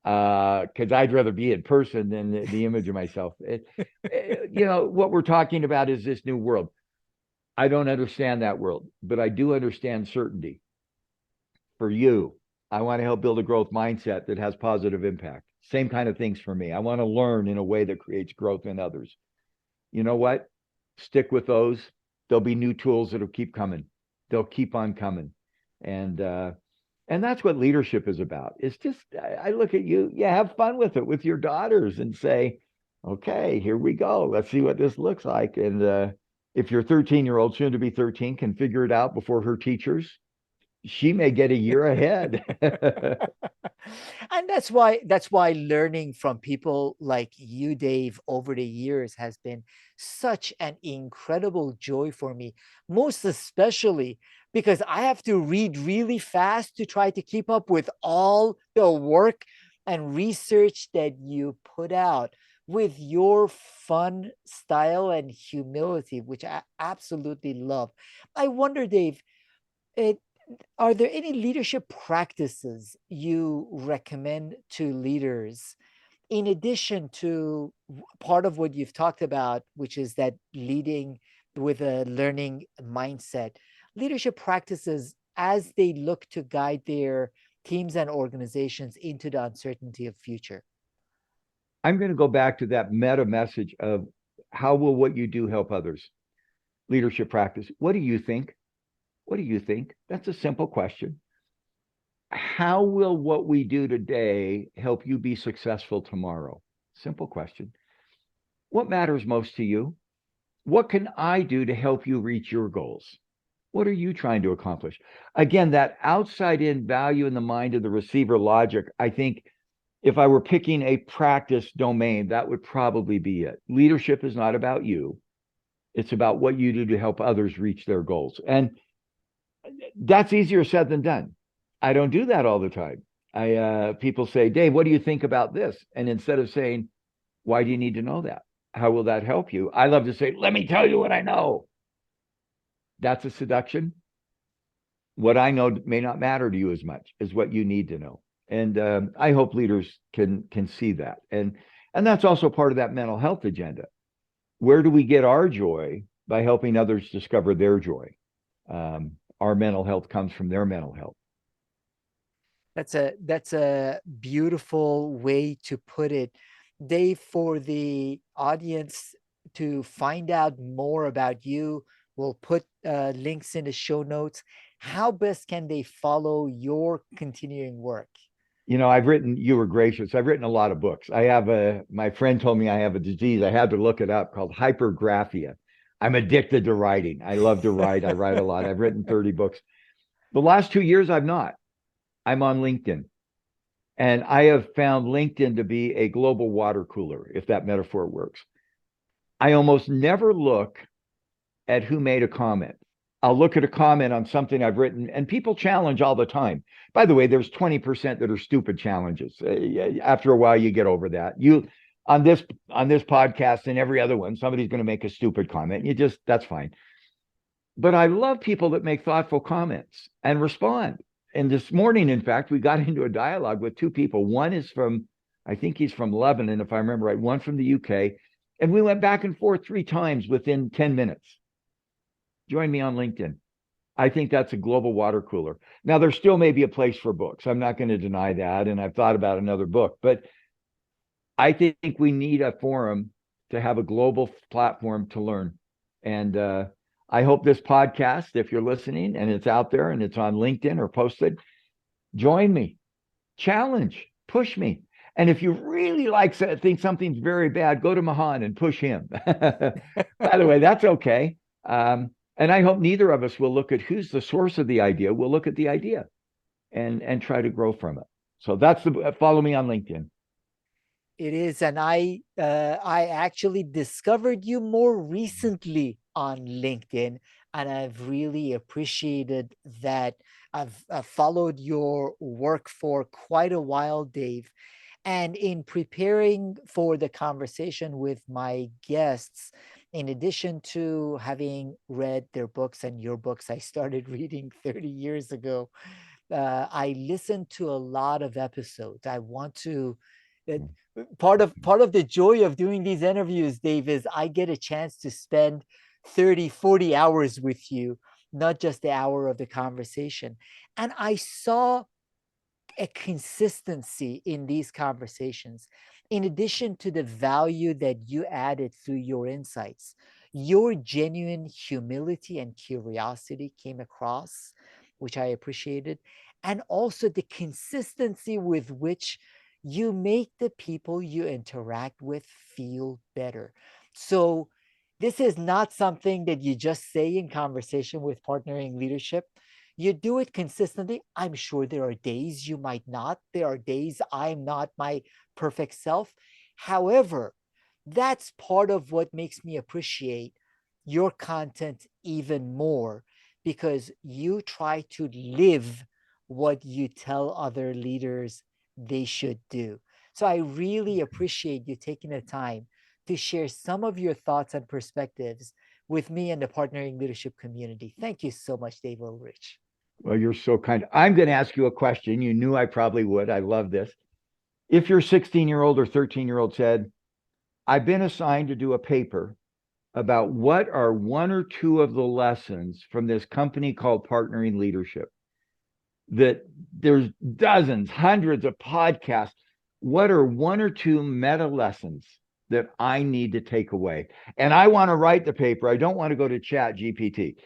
Because I'd rather be in person than the image of myself. What we're talking about is this new world. I don't understand that world, but I do understand certainty. For you, I want to help build a growth mindset that has positive impact. Same kind of things for me. I want to learn in a way that creates growth in others. You know what? Stick with those. There'll be new tools that'll keep coming. They'll keep on coming. And that's what leadership is about. It's just, I look at you, yeah, have fun with it with your daughters and say, okay, here we go. Let's see what this looks like. And if your 13-year-old, soon to be 13, can figure it out before her teachers, she may get a year ahead. And that's why learning from people like you, Dave, over the years has been such an incredible joy for me, most especially because I have to read really fast to try to keep up with all the work and research that you put out with your fun style and humility, which I absolutely love. I wonder, Dave, it, are there any leadership practices you recommend to leaders in addition to part of what you've talked about, which is that leading with a learning mindset, leadership practices as they look to guide their teams and organizations into the uncertainty of future? I'm going to go back to that meta message of how will what you do help others? Leadership practice. What do you think? What do you think? That's a simple question. How will what we do today help you be successful tomorrow? Simple question. What matters most to you? What can I do to help you reach your goals? What are you trying to accomplish? Again, that outside in value in the mind of the receiver logic, I think if I were picking a practice domain, that would probably be it. Leadership is not about you. It's about what you do to help others reach their goals. And that's easier said than done. I don't do that all the time. People say, Dave, what do you think about this? And instead of saying, why do you need to know that? How will that help you? I love to say, let me tell you what I know. That's a seduction. What I know may not matter to you as much as what you need to know. And I hope leaders can see that. And that's also part of that mental health agenda. Where do we get our joy? By helping others discover their joy. Our mental health comes from their mental health. That's a beautiful way to put it. Dave, for the audience to find out more about you, we'll put links in the show notes. How best can they follow your continuing work? You were gracious. I've written a lot of books. My friend told me I have a disease. I had to look it up called hypergraphia. I'm addicted to writing. I love to write. I write a lot. I've written 30 books. The last 2 years, I've not. I'm on LinkedIn. And I have found LinkedIn to be a global water cooler, if that metaphor works. I almost never look at who made a comment. I'll look at a comment on something I've written, and people challenge all the time. By the way, there's 20% that are stupid challenges. After a while, you get over that. You on this podcast and every other one, somebody's going to make a stupid comment. That's fine. But I love people that make thoughtful comments and respond. And this morning, in fact, we got into a dialogue with two people. One is I think he's from Lebanon, if I remember right, one from the UK. And we went back and forth 3 times within 10 minutes. Join me on LinkedIn. I think that's a global water cooler. Now, there still may be a place for books. I'm not going to deny that. And I've thought about another book. But I think we need a forum to have a global platform to learn. And I hope this podcast, if you're listening and it's out there and it's on LinkedIn or posted, join me, challenge, push me. And if you really think something's very bad, go to Mahan and push him. By the way, that's okay. And I hope neither of us will look at who's the source of the idea. We'll look at the idea and try to grow from it. So follow me on LinkedIn. It is, and I actually discovered you more recently on LinkedIn, and I've really appreciated that. I've followed your work for quite a while, Dave. And in preparing for the conversation with my guests, in addition to having read their books and your books, I started reading 30 years ago. I listened to a lot of episodes. I want to. Uh, part of the joy of doing these interviews, Dave, is I get a chance to spend 30, 40 hours with you, not just the hour of the conversation. And I saw a consistency in these conversations. In addition to the value that you added through your insights, your genuine humility and curiosity came across, which I appreciated, and also the consistency with which you make the people you interact with feel better. So, this is not something that you just say in conversation with partnering leadership. You do it consistently. I'm sure there are days you might not. There are days I'm not my perfect self. However, that's part of what makes me appreciate your content even more, because you try to live what you tell other leaders they should do. So I really appreciate you taking the time to share some of your thoughts and perspectives with me and the partnering leadership community. Thank you so much, Dave Ulrich. Well, you're so kind. I'm going to ask you a question. You knew I probably would. I love this. If your 16-year-old or 13-year-old said, I've been assigned to do a paper about what are one or two of the lessons from this company called Partnering Leadership, that there's dozens, hundreds of podcasts. What are one or two meta lessons that I need to take away? And I want to write the paper. I don't want to go to Chat GPT.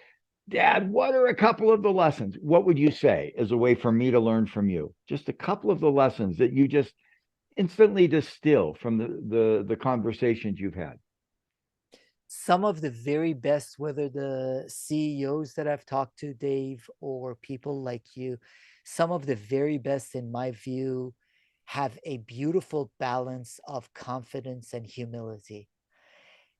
Dad, what are a couple of the lessons? What would you say as a way for me to learn from you? Just a couple of the lessons that you just instantly distill from the conversations you've had. Some of the very best, whether the CEOs that I've talked to, Dave, or people like you, some of the very best, in my view, have a beautiful balance of confidence and humility.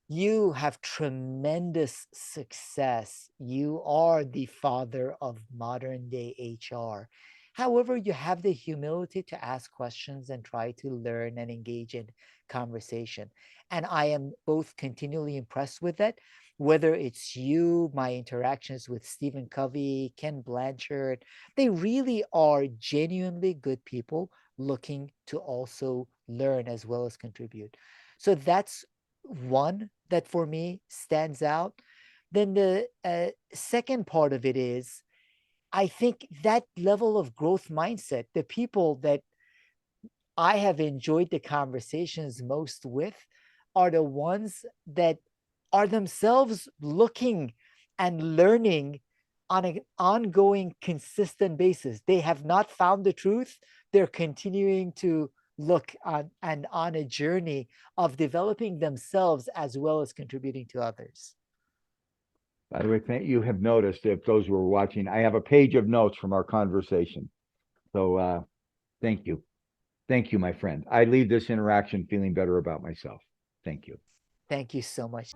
You have tremendous success. You are the father of modern day HR. However, you have the humility to ask questions and try to learn and engage in conversation. And I am both continually impressed with that, whether it's you, my interactions with Stephen Covey, Ken Blanchard, they really are genuinely good people looking to also learn as well as contribute. So that's one that for me stands out. Then the second part of it is, I think that level of growth mindset, the people that I have enjoyed the conversations most with are the ones that are themselves looking and learning on an ongoing, consistent basis. They have not found the truth. They're continuing to look on and on a journey of developing themselves as well as contributing to others. By the way, you have noticed, if those who are watching, I have a page of notes from our conversation. So thank you. Thank you, my friend. I leave this interaction feeling better about myself. Thank you. Thank you so much.